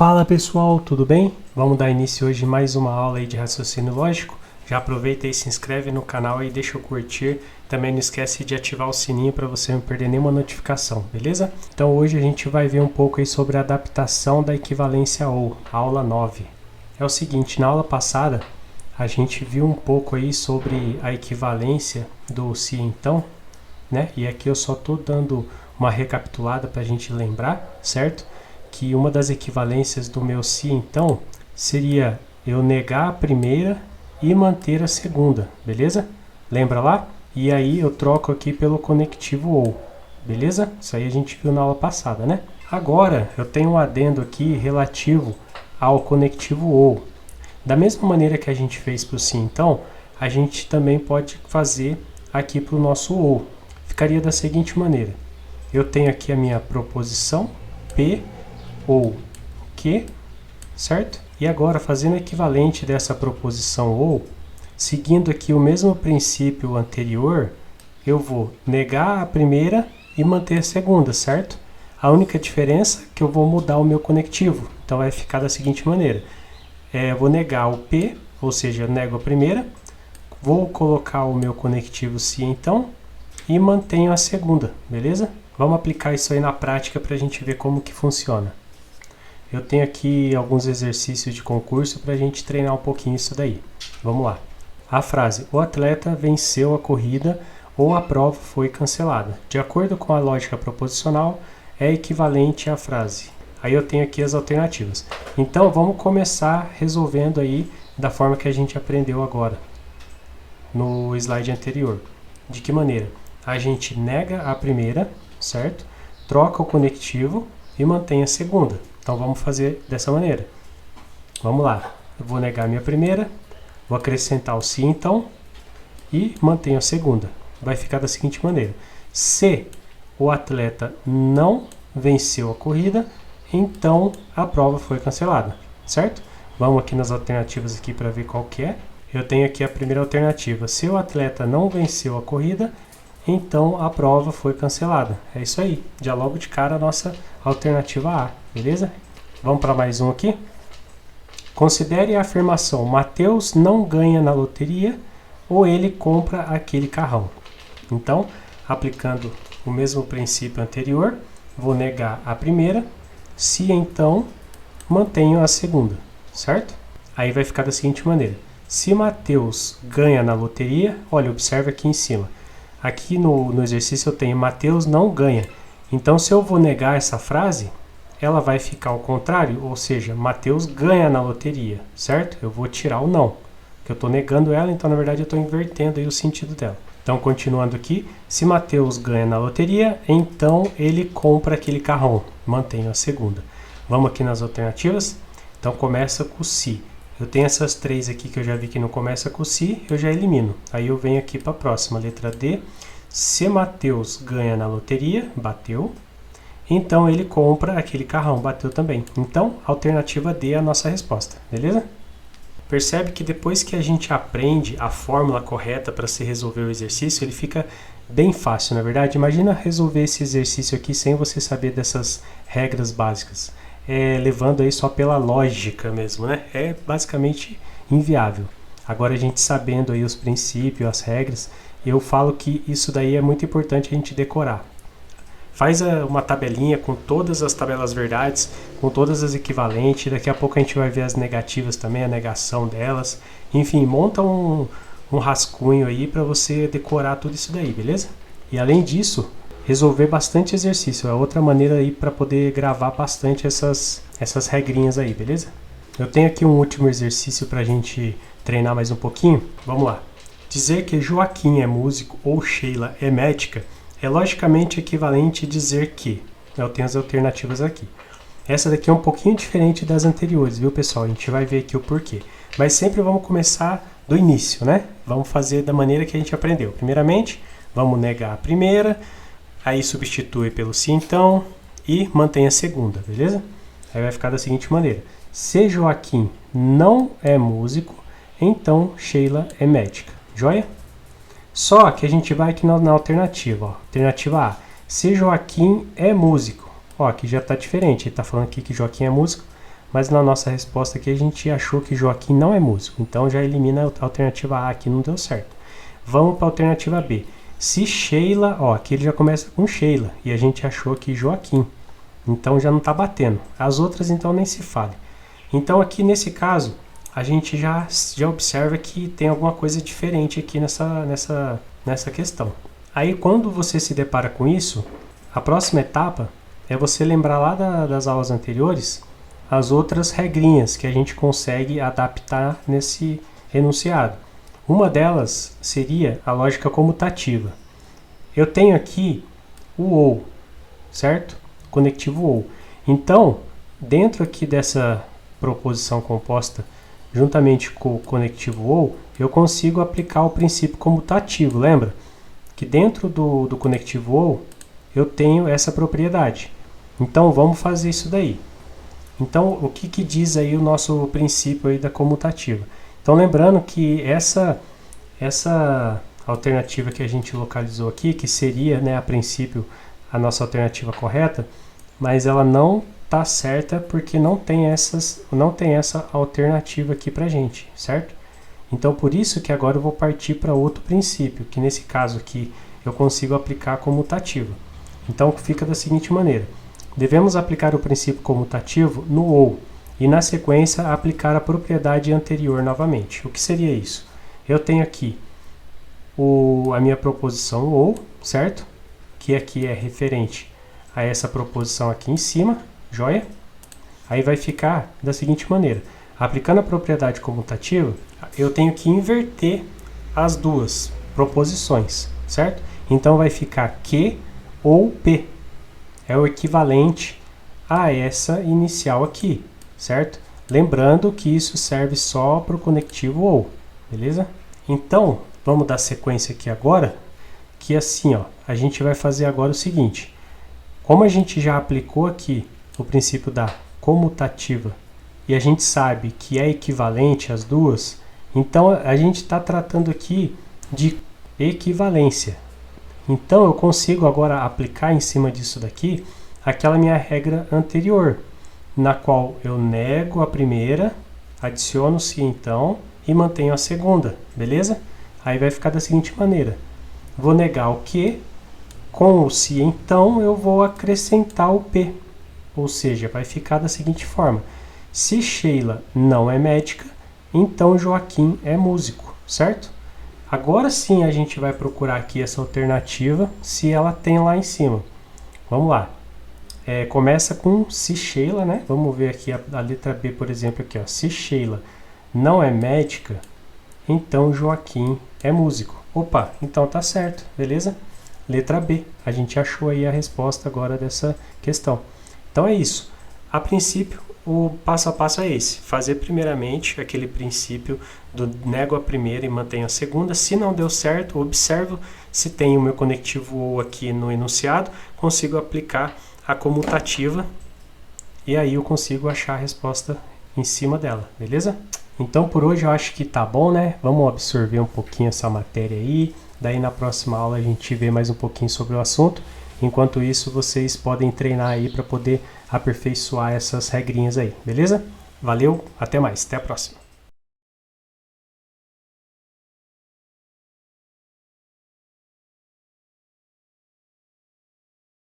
Fala pessoal, tudo bem? Vamos dar início hoje a mais uma aula aí de raciocínio lógico. Já aproveita e se inscreve no canal e deixa o curtir. Também não esquece de ativar o sininho para você não perder nenhuma notificação, beleza? Então hoje a gente vai ver um pouco aí sobre a adaptação da equivalência ou, aula 9. É o seguinte, na aula passada a gente viu um pouco aí sobre a equivalência do se e então, né? E aqui eu só estou dando uma recapitulada para a gente lembrar, certo? Que uma das equivalências do meu se então seria eu negar a primeira e manter a segunda, beleza? Lembra lá? E aí eu troco aqui pelo conectivo ou, beleza? Isso aí a gente viu na aula passada, né? Agora eu tenho um adendo aqui relativo ao conectivo ou. Da mesma maneira que a gente fez para o se então, a gente também pode fazer aqui para o nosso ou. Ficaria da seguinte maneira: eu tenho aqui a minha proposição P ou que, certo? E agora, fazendo o equivalente dessa proposição ou, seguindo aqui o mesmo princípio anterior, eu vou negar a primeira e manter a segunda, certo? A única diferença é que eu vou mudar o meu conectivo. Então vai ficar da seguinte maneira: eu vou negar o P, ou seja, eu nego a primeira, vou colocar o meu conectivo se então e mantenho a segunda, beleza? Vamos aplicar isso aí na prática para a gente ver como que funciona. Eu tenho aqui alguns exercícios de concurso para a gente treinar um pouquinho isso daí. Vamos lá. A frase: o atleta venceu a corrida ou a prova foi cancelada. De acordo com a lógica proposicional, é equivalente à frase. Aí eu tenho aqui as alternativas. Então vamos começar resolvendo aí da forma que a gente aprendeu agora no slide anterior. De que maneira? A gente nega a primeira, certo? Troca o conectivo e mantém a segunda. Então vamos fazer dessa maneira. Vamos lá. Eu vou negar a minha primeira, vou acrescentar o se então e mantenho a segunda. Vai ficar da seguinte maneira: se o atleta não venceu a corrida, então a prova foi cancelada, certo? Vamos aqui nas alternativas aqui para ver qual que é. Eu tenho aqui a primeira alternativa: se o atleta não venceu a corrida, então a prova foi cancelada. É isso aí, já logo de cara a nossa alternativa A, beleza? Vamos para mais um aqui. Considere a afirmação: Mateus não ganha na loteria ou ele compra aquele carrão. Então, aplicando o mesmo princípio anterior, vou negar a primeira, se então mantenho a segunda, certo? Aí vai ficar da seguinte maneira: se Mateus ganha na loteria, olha, observa aqui em cima. Aqui no exercício eu tenho Mateus não ganha. Então, se eu vou negar essa frase, ela vai ficar ao contrário, ou seja, Mateus ganha na loteria, certo? Eu vou tirar o não, porque eu estou negando ela, então na verdade eu estou invertendo aí o sentido dela. Então, continuando aqui, se Mateus ganha na loteria, então ele compra aquele carrão. Mantenho a segunda. Vamos aqui nas alternativas. Então, começa com se. Eu tenho essas três aqui que eu já vi que não começa com se, eu já elimino. Aí eu venho aqui para a próxima, letra D. Se Mateus ganha na loteria, bateu, então ele compra aquele carrão, bateu também. Então, alternativa D é a nossa resposta, beleza? Percebe que depois que a gente aprende a fórmula correta para se resolver o exercício, ele fica bem fácil, na verdade. Imagina resolver esse exercício aqui sem você saber dessas regras básicas. Levando aí só pela lógica mesmo, né? É basicamente inviável. Agora, a gente sabendo aí os princípios, as regras, eu falo que isso daí é muito importante a gente decorar. Faz uma tabelinha com todas as tabelas verdades, com todas as equivalentes. Daqui a pouco a gente vai ver as negativas também, a negação delas. Enfim, monta um rascunho aí para você decorar tudo isso daí, beleza? E além disso, resolver bastante exercício. É outra maneira aí para poder gravar bastante essas regrinhas aí, beleza? Eu tenho aqui um último exercício para a gente treinar mais um pouquinho. Vamos lá. Dizer que Joaquim é músico ou Sheila é médica é logicamente equivalente a dizer que. Eu tenho as alternativas aqui. Essa daqui é um pouquinho diferente das anteriores, viu, pessoal? A gente vai ver aqui o porquê. Mas sempre vamos começar do início, né? Vamos fazer da maneira que a gente aprendeu. Primeiramente, vamos negar a primeira, aí substitui pelo se então e mantém a segunda, beleza? Aí vai ficar da seguinte maneira: se Joaquim não é músico, então Sheila é médica. Joia? Só que a gente vai aqui na alternativa, ó. Alternativa A: se Joaquim é músico. Ó, aqui já está diferente. Ele está falando aqui que Joaquim é músico, mas na nossa resposta aqui a gente achou que Joaquim não é músico, então já elimina a alternativa A, que não deu certo. Vamos para a alternativa B. Se Sheila, ó, aqui ele já começa com Sheila, e a gente achou que Joaquim, então já não está batendo. As outras então nem se fale. Então aqui nesse caso, a gente já observa que tem alguma coisa diferente aqui nessa questão. Aí quando você se depara com isso, a próxima etapa é você lembrar lá das aulas anteriores as outras regrinhas que a gente consegue adaptar nesse enunciado. Uma delas seria a lógica comutativa. Eu tenho aqui o ou, certo? Conectivo ou. Então, dentro aqui dessa proposição composta juntamente com o conectivo ou, eu consigo aplicar o princípio comutativo. Lembra que dentro do conectivo ou eu tenho essa propriedade. Então vamos fazer isso daí. Então o que diz aí o nosso princípio aí da comutativa? Então lembrando que essa alternativa que a gente localizou aqui, que seria, né, a princípio a nossa alternativa correta, mas ela não está certa porque não tem essa alternativa aqui para gente, certo? Então por isso que agora eu vou partir para outro princípio, que nesse caso aqui eu consigo aplicar a comutativa. Então fica da seguinte maneira: devemos aplicar o princípio comutativo no ou e na sequência aplicar a propriedade anterior novamente. O que seria isso? Eu tenho aqui a minha proposição ou, certo? Que aqui é referente a essa proposição aqui em cima, joia? Aí vai ficar da seguinte maneira: aplicando a propriedade comutativa, eu tenho que inverter as duas proposições, certo? Então vai ficar que ou P. É o equivalente a essa inicial aqui, certo? Lembrando que isso serve só para o conectivo ou, beleza? Então, vamos dar sequência aqui agora, que assim, ó, a gente vai fazer agora o seguinte: como a gente já aplicou aqui o princípio da comutativa e a gente sabe que é equivalente às duas, então a gente está tratando aqui de equivalência. Então eu consigo agora aplicar em cima disso daqui aquela minha regra anterior, na qual eu nego a primeira, adiciono o se então e mantenho a segunda, beleza? Aí vai ficar da seguinte maneira: vou negar o que, com o se então eu vou acrescentar o P, ou seja, vai ficar da seguinte forma: se Sheila não é médica, então Joaquim é músico, certo? Agora sim a gente vai procurar aqui essa alternativa, se ela tem lá em cima. Vamos lá. Começa com se Sheila, né? Vamos ver aqui a letra B, por exemplo, aqui, ó. Se Sheila não é médica, então Joaquim é músico. Opa, então tá certo, beleza? Letra B. A gente achou aí a resposta agora dessa questão. Então é isso. A princípio, o passo a passo é esse: fazer primeiramente aquele princípio do nego a primeira e mantenho a segunda. Se não deu certo, observo se tem o meu conectivo ou aqui no enunciado, consigo aplicar a comutativa e aí eu consigo achar a resposta em cima dela, beleza? Então por hoje eu acho que tá bom, né? Vamos absorver um pouquinho essa matéria aí, daí na próxima aula a gente vê mais um pouquinho sobre o assunto. Enquanto isso, vocês podem treinar aí para poder aperfeiçoar essas regrinhas aí, beleza? Valeu, até mais, até a próxima.